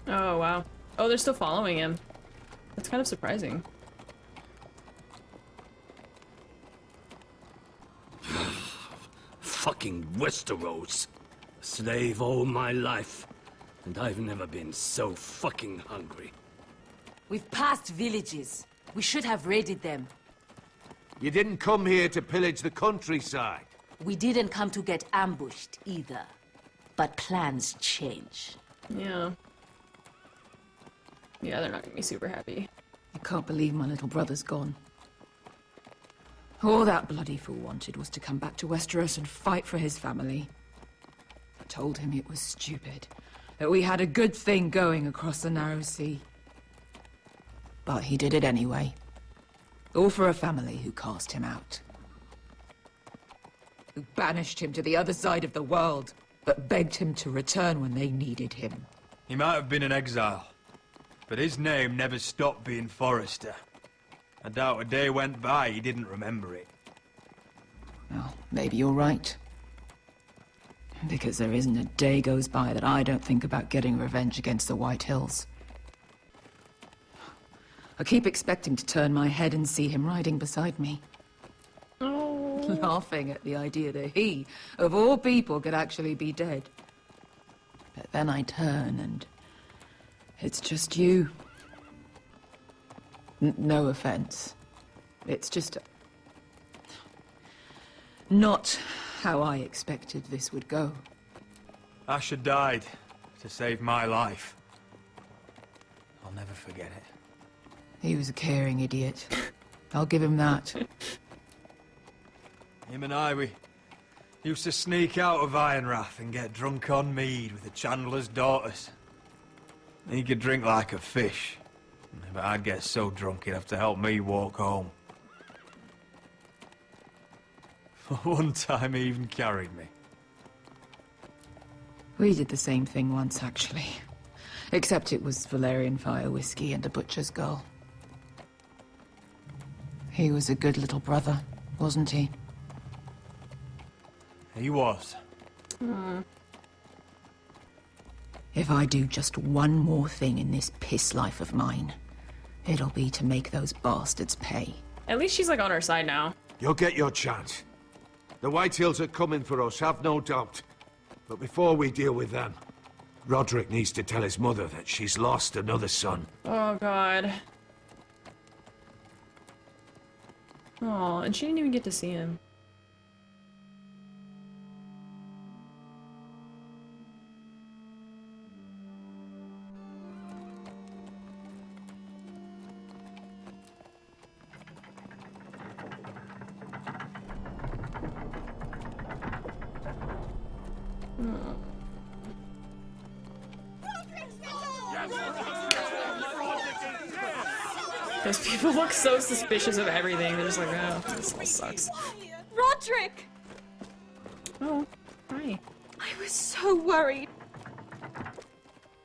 Oh, wow. Oh, they're still following him. That's kind of surprising. Fucking Westeros. Slave all my life. And I've never been so fucking hungry. We've passed villages. We should have raided them. You didn't come here to pillage the countryside. We didn't come to get ambushed either. But plans change. Yeah. Yeah, they're not gonna be super happy. I can't believe my little brother's gone. All that bloody fool wanted was to come back to Westeros and fight for his family. I told him it was stupid, that we had a good thing going across the narrow sea. But he did it anyway. All for a family who cast him out. Who banished him to the other side of the world, but begged him to return when they needed him. He might have been in exile, but his name never stopped being Forrester. I doubt a day went by he didn't remember it. Well, maybe you're right. Because there isn't a day goes by that I don't think about getting revenge against the White Hills. I keep expecting to turn my head and see him riding beside me. Oh. Laughing at the idea that he, of all people, could actually be dead. But then I turn and it's just you. No offense. It's just not how I expected this would go. Asher died to save my life. I'll never forget it. He was a caring idiot. I'll give him that. Him and I, we used to sneak out of Ironrath and get drunk on mead with the Chandler's daughters. He could drink like a fish, but I'd get so drunk he'd have to help me walk home. One time he even carried me. We did the same thing once, actually. Except it was Valerian fire whiskey and a butcher's girl. He was a good little brother, wasn't he? He was. If I do just one more thing in this piss life of mine, it'll be to make those bastards pay. At least she's like on our side now. You'll get your chance. The White Hills are coming for us, have no doubt. But before we deal with them, Roderick needs to tell his mother that she's lost another son. Oh, God. Oh, and she didn't even get to see him. Those people look so suspicious of everything. They're just like, oh, this all sucks. Roderick! Oh, hi. I was so worried.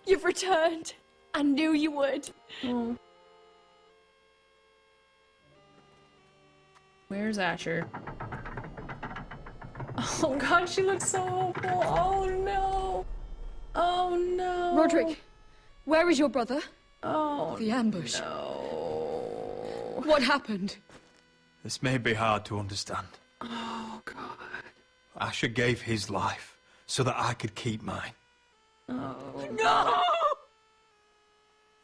You've returned. I knew you would. Oh. Where's Asher? Oh God, she looks so hopeful. Oh no. Oh no. Roderick, where is your brother? Oh, The ambush. no. What happened? This may be hard to understand. Oh God. Asher gave his life so that I could keep mine. Oh. No!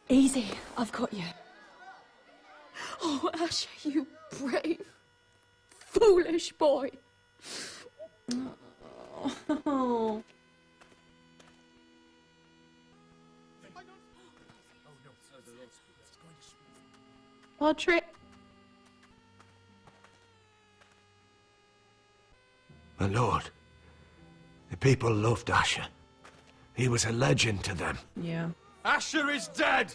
Easy, I've got you. Oh, Asher, you brave, foolish boy. Oh. Roderick. My lord, the people loved Asher. He was a legend to them. Yeah. Asher is dead!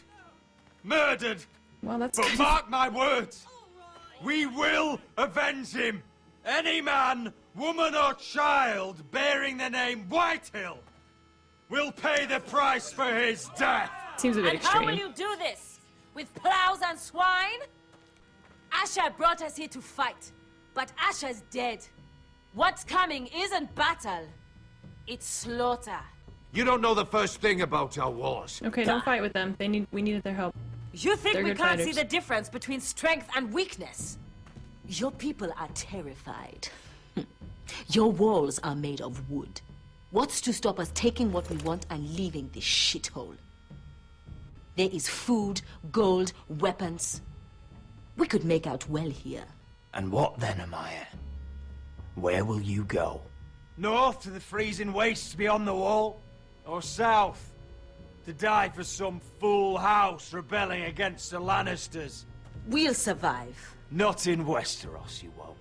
Murdered! Well, that's. But mark my words! We will avenge him! Any man, woman or child bearing the name Whitehill will pay the price for his death! Seems a bit And how will extreme. you do this? With plows and swine? Asher brought us here to fight, but Asher's dead. What's coming isn't battle, it's slaughter. You don't know the first thing about our wars. Okay, don't fight with them. We needed their help. You think They're we good can't see fighters. the difference between strength and weakness? Your people are terrified. Your walls are made of wood. What's to stop us taking what we want and leaving this shithole? There is food, gold, weapons. We could make out well here. And what then, Amaya? Where will you go? North to the freezing wastes beyond the wall? Or south? To die for some fool house rebelling against the Lannisters? We'll survive. Not in Westeros, you won't.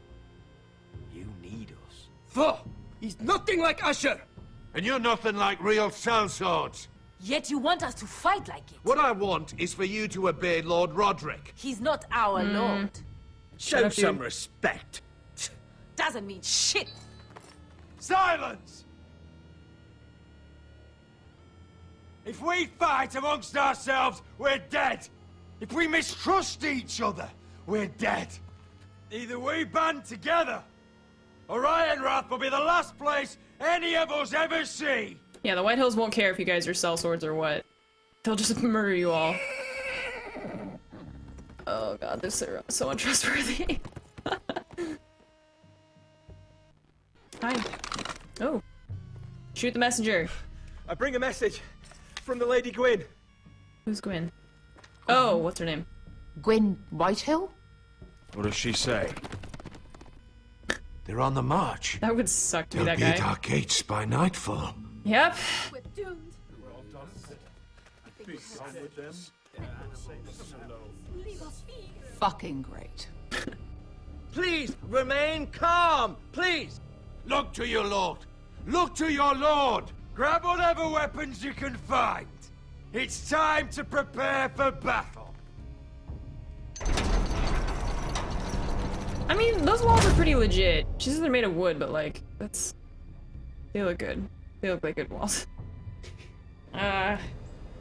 You need us. Foh! He's nothing like Asher! And you're nothing like real sellswords. Yet you want us to fight like it. What I want is for you to obey Lord Roderick. He's not our lord. Show up, some dude. respect. Doesn't mean shit. Silence! If we fight amongst ourselves, we're dead. If we mistrust each other, we're dead. Either we band together, or Ironrath will be the last place any of us ever see. Yeah, the White Hills won't care if you guys are sellswords or what. They'll just murder you all. Oh god, they're so untrustworthy. Hi. Oh. Shoot the messenger. I bring a message from the Lady Gwyn. Who's Gwyn? Oh, what's her name? Gwyn Whitehill? What does she say? They're on the march. That would suck to be They'll that be at guy. our gates by nightfall. Yep. We're doomed. Fucking great. Please, remain calm, please! Look to your lord. Look to your lord. Grab whatever weapons you can find. It's time to prepare for battle. I mean, those walls are pretty legit. She says they're made of wood, but like, that's... They look good. They look like good walls. God,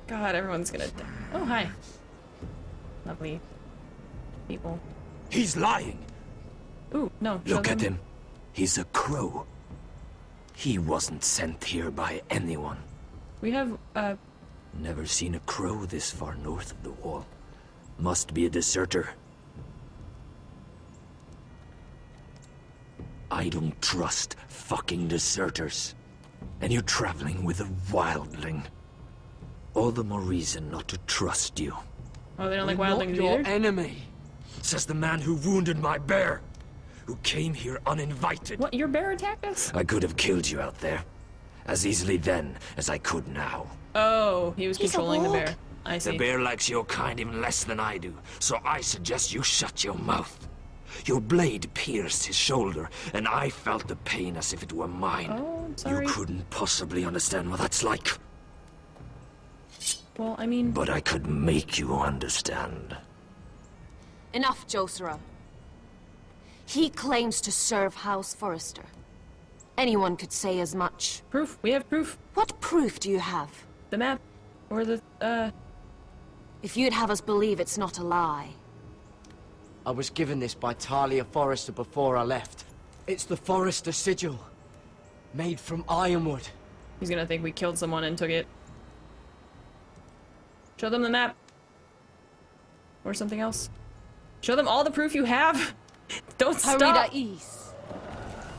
everyone's gonna die. Oh, hi. Lovely people. He's lying. Ooh, no. show Look at them. him. He's a crow. He wasn't sent here by anyone. We have, Never seen a crow this far north of the wall. Must be a deserter. I don't trust fucking deserters. And you're traveling with a wildling. All the more reason not to trust you. oh, they don't like Not wildlings your either? enemy, says the man who wounded my bear, who came here uninvited. What, your bear attacked us? I could have killed you out there, as easily then as I could now. Oh, he was controlling the bear. I see. The bear likes your kind even less than I do, so I suggest you shut your mouth. Your blade pierced his shoulder, and I felt the pain as if it were mine. Oh, I'm sorry. You couldn't possibly understand what that's like, Well, I mean... but I could make you understand. Enough, Josera. He claims to serve House Forrester. Anyone could say as much. Proof. We have proof. What proof do you have? The map. Or the, If you'd have us believe it's not a lie. I was given this by Talia Forrester before I left. It's the Forrester sigil. Made from ironwood. He's gonna think we killed someone and took it. Show them the map. Or something else. Show them all the proof you have. Don't stop. Harida East.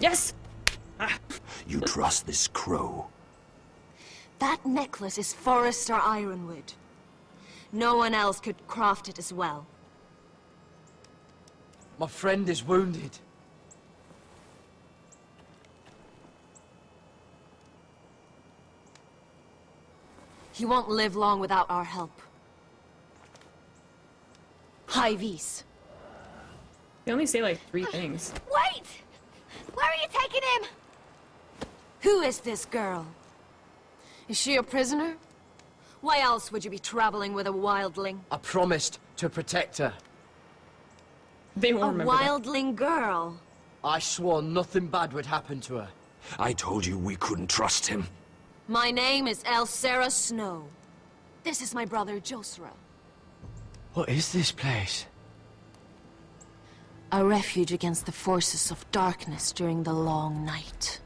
Yes. You trust this crow? That necklace is Forrester ironwood. No one else could craft it as well. My friend is wounded. He won't live long without our help. High Vis. They only say like 3 things. Wait! Where are you taking him? Who is this girl? Is she a prisoner? Why else would you be traveling with a wildling? I promised to protect her. They A won't remember that. wildling girl? I swore nothing bad would happen to her. I told you we couldn't trust him. My name is Elsera Snow. This is my brother Josera. What is this place? A refuge against the forces of darkness during the long night.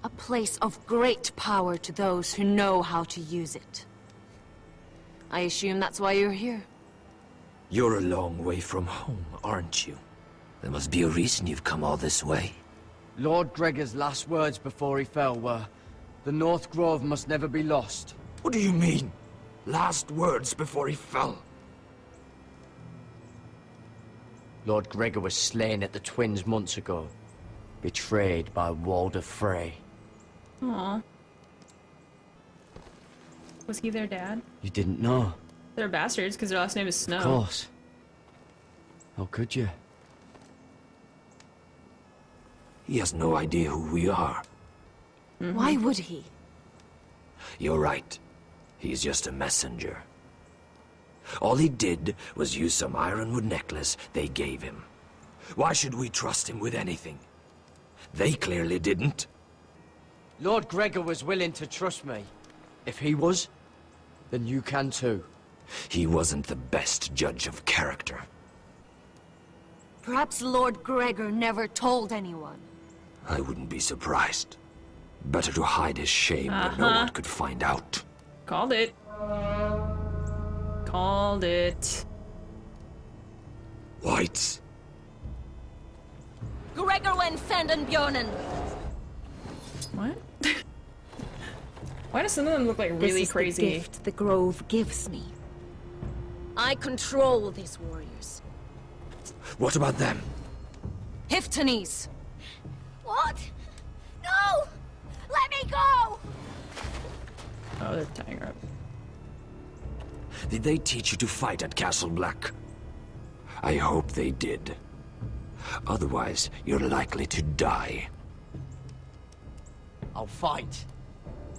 A place of great power to those who know how to use it. I assume that's why you're here. You're a long way from home, aren't you? There must be a reason you've come all this way. Lord Gregor's last words before he fell were, "The North Grove must never be lost." What do you mean? Last words before he fell? Lord Gregor was slain at the Twins months ago, betrayed by Walder Frey. Aw. Was he their dad? You didn't know? They're bastards because their last name is Snow. Of course. How could you? He has no idea who we are. Why would he? You're right. He's just a messenger. All he did was use some ironwood necklace they gave him. Why should we trust him with anything? They clearly didn't. Lord Gregor was willing to trust me. If he was, then you can too. He wasn't the best judge of character. Perhaps Lord Gregor never told anyone. I wouldn't be surprised. Better to hide his shame where no one could find out. Called it. Called it. Whites. Gregor wen fenden Bjornen. What? Why do some of them look like really This is crazy? the gift the Grove gives me. I control these warriors. What about them? Hiftones. What? No! Let me go! Oh, they're tying her up. Did they teach you to fight at Castle Black? I hope they did. Otherwise, you're likely to die. I'll fight.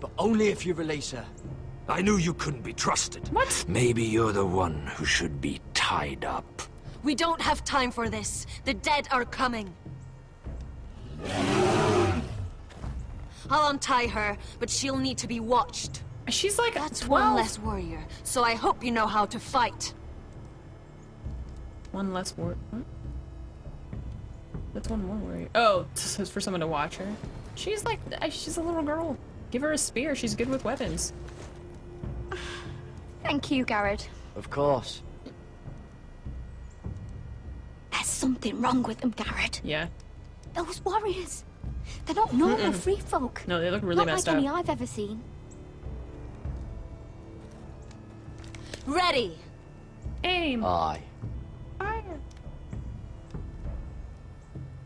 But only if you release her. I knew you couldn't be trusted. What? Maybe you're the one who should be tied up. We don't have time for this. The dead are coming. I'll untie her, but she'll need to be watched. She's like That's 12. one less warrior, so I hope you know how to fight. One less war. What? That's one more warrior. Oh, so it's for someone to watch her. She's like, she's a little girl. Give her a spear. She's good with weapons. Thank you, Garrett. Of course. There's something wrong with them, Garrett. Yeah. Those warriors. They're not normal free folk. No, they look really not messed like up. any I've ever seen. Ready! Aim. Aye. Fire.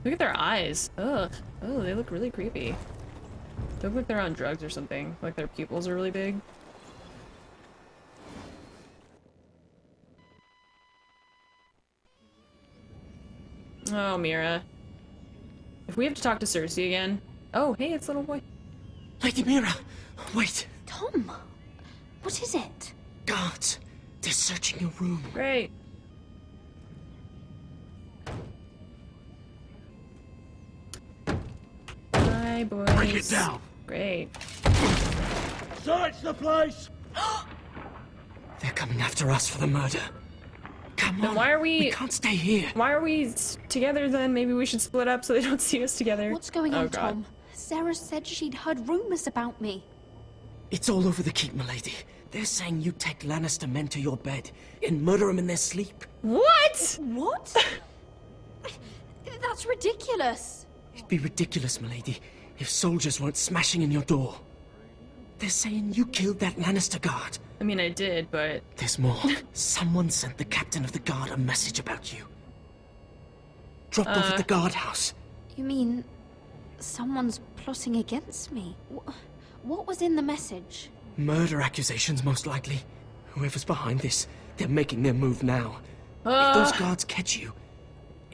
Look at their eyes. Ugh. Oh, they look really creepy. They look like they're on drugs or something. Like their pupils are really big. Oh, Mira. If we have to talk to Cersei again. Oh, hey, it's little boy. Lady Mira, wait. Tom, what is it? Guards. They're searching your room. Great. Hi, boys. Bring it down. Great. Search the place! They're coming after us for the murder. Come Then on. why are we can't stay here. Why are we together then? Maybe we should split up so they don't see us together. What's going Oh, on, God. Tom? Sarah said she'd heard rumors about me. It's all over the keep, milady. They're saying you take Lannister men to your bed and murder them in their sleep. What? What? That's ridiculous. It'd be ridiculous, milady, if soldiers weren't smashing in your door. They're saying you killed that Lannister guard. I mean, I did, but There's more. Someone sent the captain of the guard a message about you. Dropped off at the guardhouse. You mean someone's plotting against me? What was in the message? Murder accusations, most likely. Whoever's behind this, they're making their move now. If those guards catch you,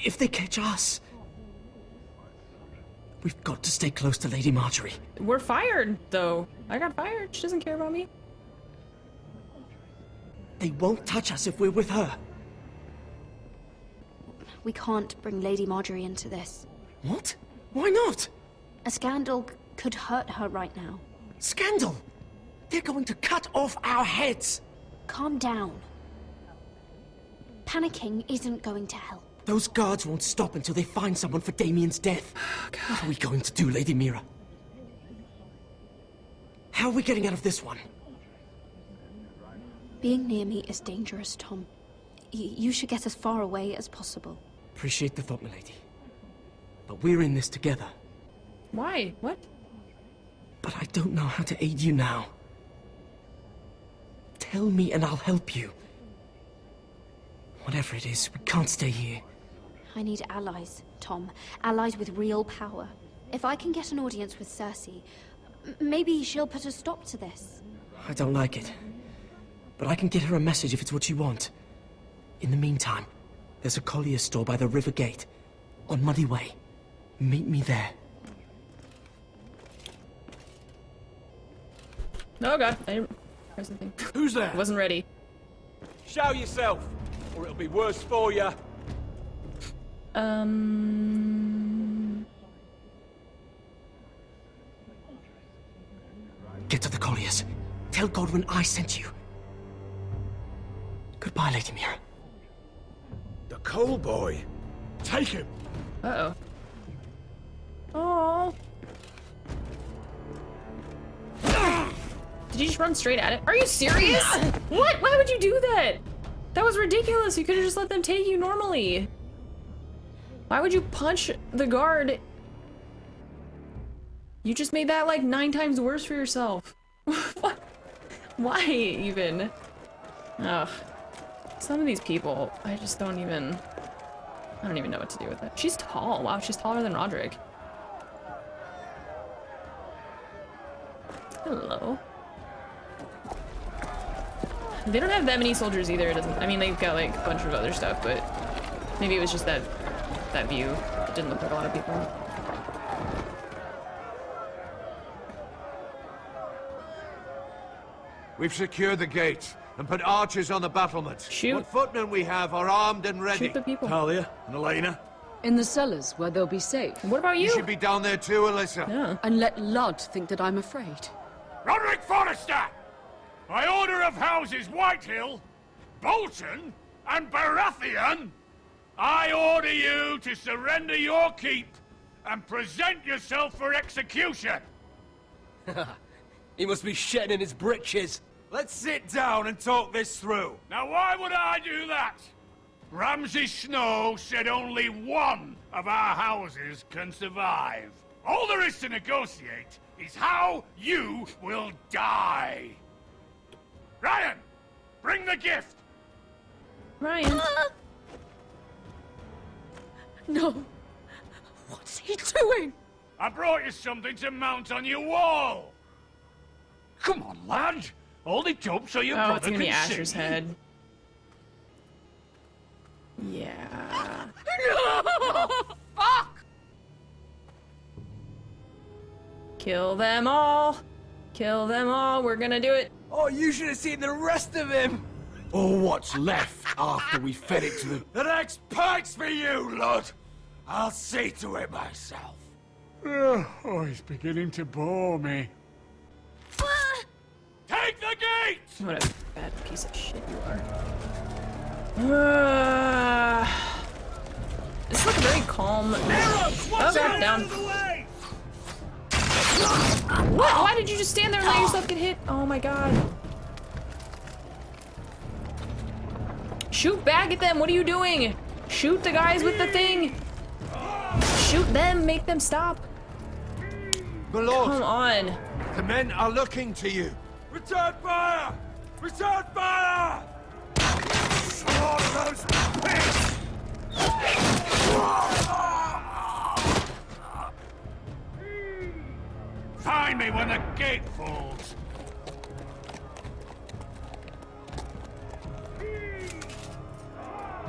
if they catch us, we've got to stay close to Lady Marjorie. we're fired, though. I got fired. She doesn't care about me. They won't touch us if we're with her. We can't bring Lady Marjorie into this. What? Why not? A scandal could hurt her right now. Scandal! They're going to cut off our heads! Calm down. Panicking isn't going to help. Those guards won't stop until they find someone for Damien's death. What are we going to do, Lady Mira? How are we getting out of this one? Being near me is dangerous, Tom. You should get as far away as possible. Appreciate the thought, milady. But we're in this together. Why? What? But I don't know how to aid you now. Tell me and I'll help you. Whatever it is, we can't stay here. I need allies, Tom. Allies with real power. If I can get an audience with Cersei, maybe she'll put a stop to this. I don't like it. But I can get her a message if it's what you want. In the meantime, there's a collier store by the river gate. On Muddy Way. Meet me there. Oh god, I didn't press the thing. Who's there? I wasn't ready. Show yourself, or it'll be worse for you. Get to the colliers. Tell Godwin I sent you. Goodbye, Lady Mira. The coal boy. Take him. Uh-oh. Oh. Did you just run straight at it? Are you serious? What? Why would you do that? That was ridiculous. You could have just let them take you normally. Why would you punch the guard? You just made that like 9 times worse for yourself. What? Why even? Ugh. Some of these people, I don't even know what to do with it. She's tall. Wow, she's taller than Roderick. Hello. They don't have that many soldiers either. It doesn't. I mean, they've got like a bunch of other stuff, but maybe it was just that view. It didn't look like a lot of people. We've secured the gate and put archers on the battlements. Shoot. What footmen we have are armed and ready. Shoot the people. Talia and Elena. In the cellars, where they'll be safe. What about you? You should be down there too, Alyssa. Yeah. And let Ludd think that I'm afraid. Roderick Forrester! By order of Houses Whitehill, Bolton, and Baratheon, I order you to surrender your keep and present yourself for execution. He must be shedding in his britches. Let's sit down and talk this through. Now, why would I do that? Ramsay Snow said only one of our houses can survive. All there is to negotiate is how you will die. Ryan, bring the gift. Ryan. No. What's he doing? I brought you something to mount on your wall. Come on, lad. Hold it up so your Oh, brother it's gonna be can Asher's see. head. Yeah. No! Fuck! Kill them all. Kill them all. We're gonna do it. Oh, you should have seen the rest of him. Or what's left after we fed it to the... The next pike's for you, Lud. I'll see to it myself. Oh, he's beginning to bore me. Take the gate! What a bad piece of shit you are. This is like a very calm. Oh god, down. What? Why did you just stand there and let yourself get hit? Oh my god. Shoot back at them. What are you doing? Shoot the guys with the thing. Shoot them. Make them stop. My lord, Come on. the men are looking to you. Return fire! Return fire! Slaughter those pigs! Find me when the gate falls.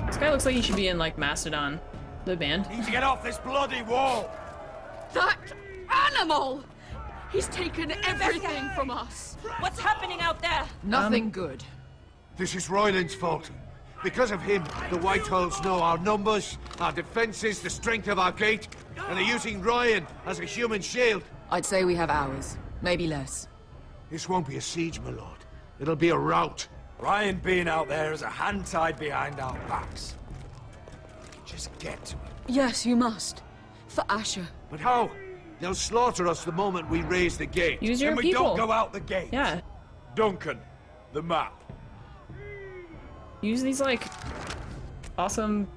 This guy looks like he should be in like Mastodon, the band. Need to get off this bloody wall. That animal! He's taken everything from us. What's happening out there? Nothing good. This is Royland's fault. Because of him, the Whitehills know our numbers, our defenses, the strength of our gate, and they're using Ryan as a human shield. I'd say we have hours, maybe less. This won't be a siege, my lord. It'll be a rout. Ryan being out there is a hand tied behind our backs. Just get to it. Yes, you must. For Asher. But how? They'll slaughter us the moment we raise the gate. Use your Then we people. don't go out the gate. Yeah. Duncan, the map. Use these, like, awesome...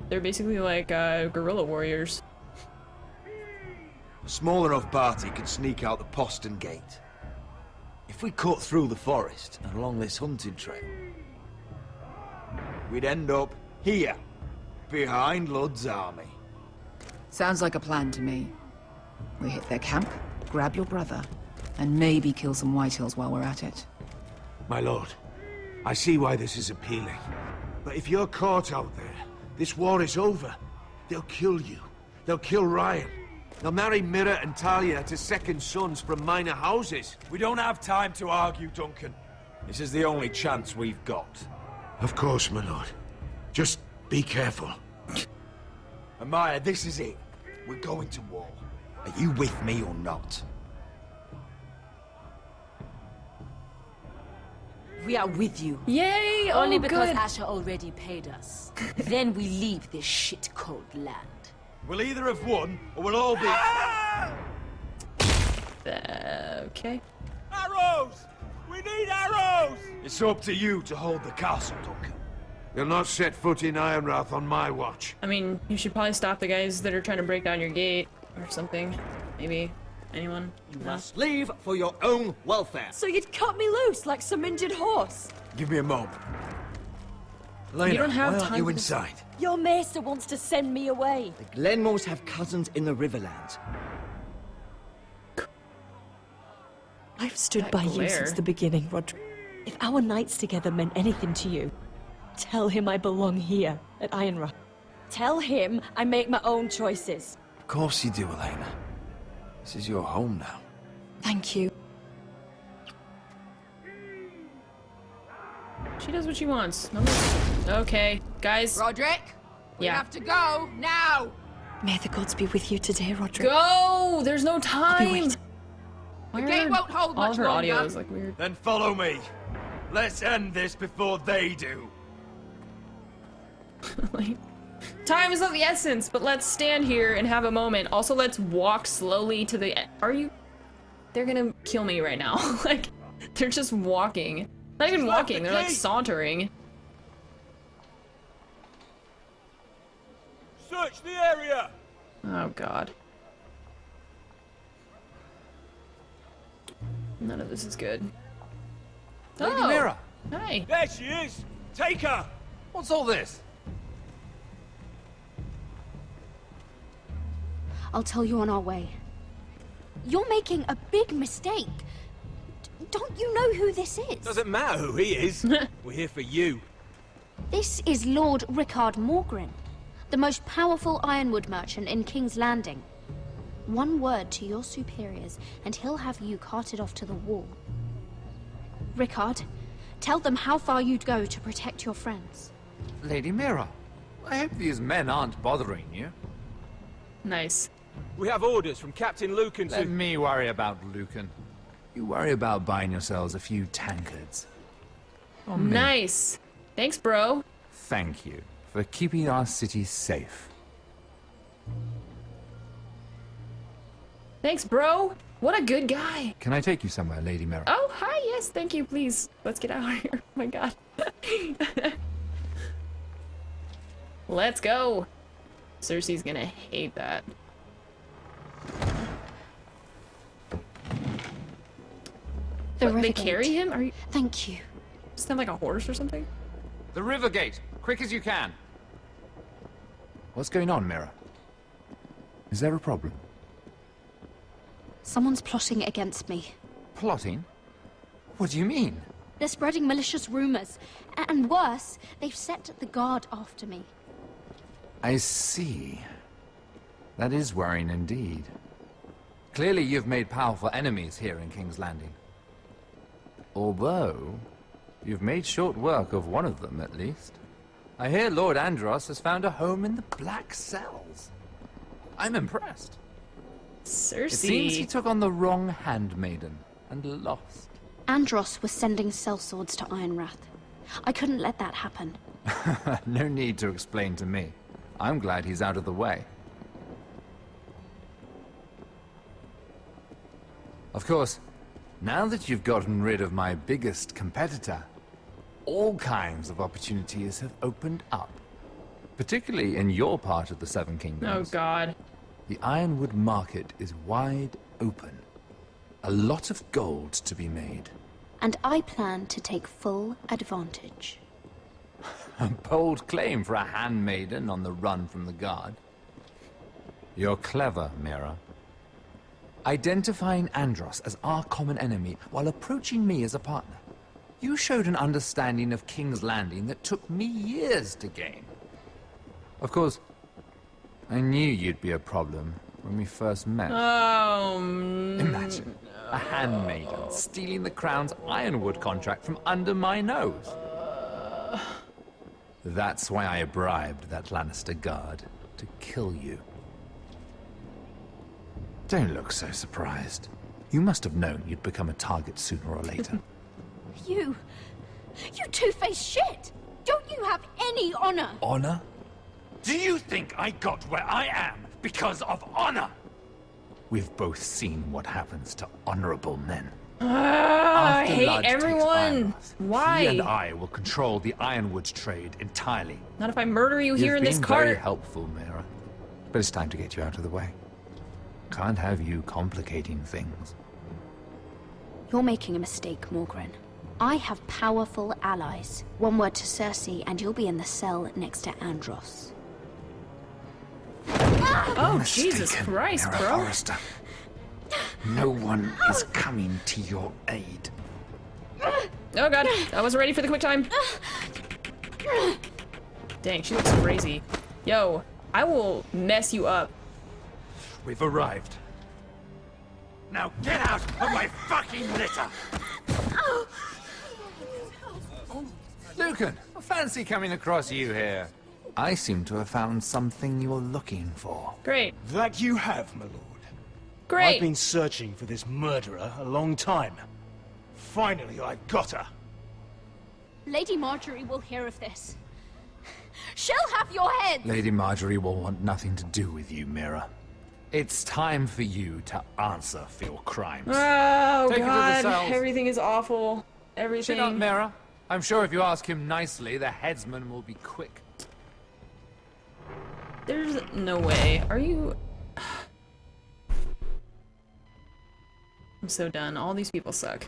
They're basically like, guerrilla warriors. A small enough party could sneak out the postern gate. If we cut through the forest and along this hunting trail, we'd end up here, behind Lud's army. Sounds like a plan to me. We hit their camp, grab your brother, and maybe kill some Whitehills while we're at it. My lord, I see why this is appealing. But if you're caught out there, this war is over. They'll kill you. They'll kill Ryan. They'll marry Mira and Talia to second sons from minor houses. We don't have time to argue, Duncan. This is the only chance we've got. Of course, my lord. Just be careful. Amaya, this is it. We're going to war. Are you with me or not? We are with you. Yay! Only Oh, because good. Asher already paid us. Then we leave this shit-cold land. We'll either have won, or we'll all be... Okay. Arrows! We need arrows! It's up to you to hold the castle, Duncan. You'll not set foot in Ironrath on my watch. I mean, you should probably stop the guys that are trying to break down your gate. Or something. Maybe. Anyone? You No? must leave for your own welfare. So you'd cut me loose like some injured horse? Give me a moment. Elena, You don't have why aren't time you for this. inside? Your maester wants to send me away. The Glenmores have cousins in the Riverlands. I've stood That by you glare. since the beginning, Roderick. If our nights together meant anything to you, tell him I belong here at Ironrath. Tell him I make my own choices. Of course you do, Elena. This is your home now. Thank you. She does what she wants. No. Okay, guys. Roderick, we Yeah. have to go now. May the gods be with you today, Roderick. Go! There's no time! waiting. Why The gate are won't hold all much of her longer. audio is like weird. Then follow me. Let's end this before they do. Like, time is of the essence, but let's stand here and have a moment. Also, let's walk slowly to the... Are you... They're gonna kill me right now. Like, they're just walking. Not even walking, they're like sauntering. Search the area! Oh god. None of this is good. Lady Mira! Hi. There she is! Take her! What's all this? I'll tell you on our way. You're making a big mistake. Don't you know who this is? Doesn't matter who he is. We're here for you. This is Lord Rickard Morgren, the most powerful ironwood merchant in King's Landing. One word to your superiors, and he'll have you carted off to the wall. Rickard, tell them how far you'd go to protect your friends. Lady Mira, I hope these men aren't bothering you. Nice. We have orders from Captain Lucan to... Let me worry about Lucan. You worry about buying yourselves a few tankards. On me. Nice. Thanks, bro. Thank you for keeping our city safe. Thanks, bro. What a good guy. Can I take you somewhere, Lady Mira? Oh, hi. Yes, thank you. Please, let's get out of here. Oh my god. Let's go. Cersei's gonna hate that. They carry him? Are you? Thank you. Sound like a horse or something? The river gate, quick as you can. What's going on, Mira? Is there a problem? Someone's plotting against me. Plotting? What do you mean? They're spreading malicious rumors. And worse, they've set the guard after me. I see. That is worrying indeed. Clearly you've made powerful enemies here in King's Landing. Although, you've made short work of one of them, at least. I hear Lord Andros has found a home in the Black Cells. I'm impressed. Cersei. It seems he took on the wrong handmaiden and lost. Andros was sending sellswords to Ironrath. I couldn't let that happen. No need to explain to me. I'm glad he's out of the way. Of course, now that you've gotten rid of my biggest competitor, all kinds of opportunities have opened up. Particularly in your part of the Seven Kingdoms. Oh god. The Ironwood market is wide open. A lot of gold to be made. And I plan to take full advantage. A bold claim for a handmaiden on the run from the guard. You're clever, Mira. Identifying Andros as our common enemy while approaching me as a partner. You showed an understanding of King's Landing that took me years to gain. Of course, I knew you'd be a problem when we first met. Imagine a handmaiden stealing the Crown's Ironwood contract from under my nose. That's why I bribed that Lannister guard to kill you. Don't look so surprised. You must have known you'd become a target sooner or later. You two-faced shit! Don't you have any honor? Honor? Do you think I got where I am because of honor? We've both seen what happens to honorable men. I After hate Lud takes everyone. Ironworth, Why? He and I will control the Ironwood trade entirely. Not if I murder you here in this You've been very cart. helpful, Mira. But it's time to get you out of the way. Can't have you complicating things. You're making a mistake, Morgren. I have powerful allies. One word to Cersei, and you'll be in the cell next to Andros. Oh, Jesus Christ, Mira bro. Forrester. No one is coming to your aid. Oh god, I wasn't ready for the quick time. Dang, she looks crazy. Yo, I will mess you up. We've arrived. Now get out of my fucking litter! Lucan, I fancy coming across you here. I seem to have found something you're looking for. Great. That you have, my lord. Great. I've been searching for this murderer a long time. Finally, I got her. Lady Marjorie will hear of this. She'll have your head! Lady Marjorie will want nothing to do with you, Mira. It's time for you to answer for your crimes. Oh Take her to the god, cells. everything is awful. Everything. Shut up, Mira. I'm sure if you ask him nicely, the headsman will be quick. There's no way. Are you... I'm so done. All these people suck.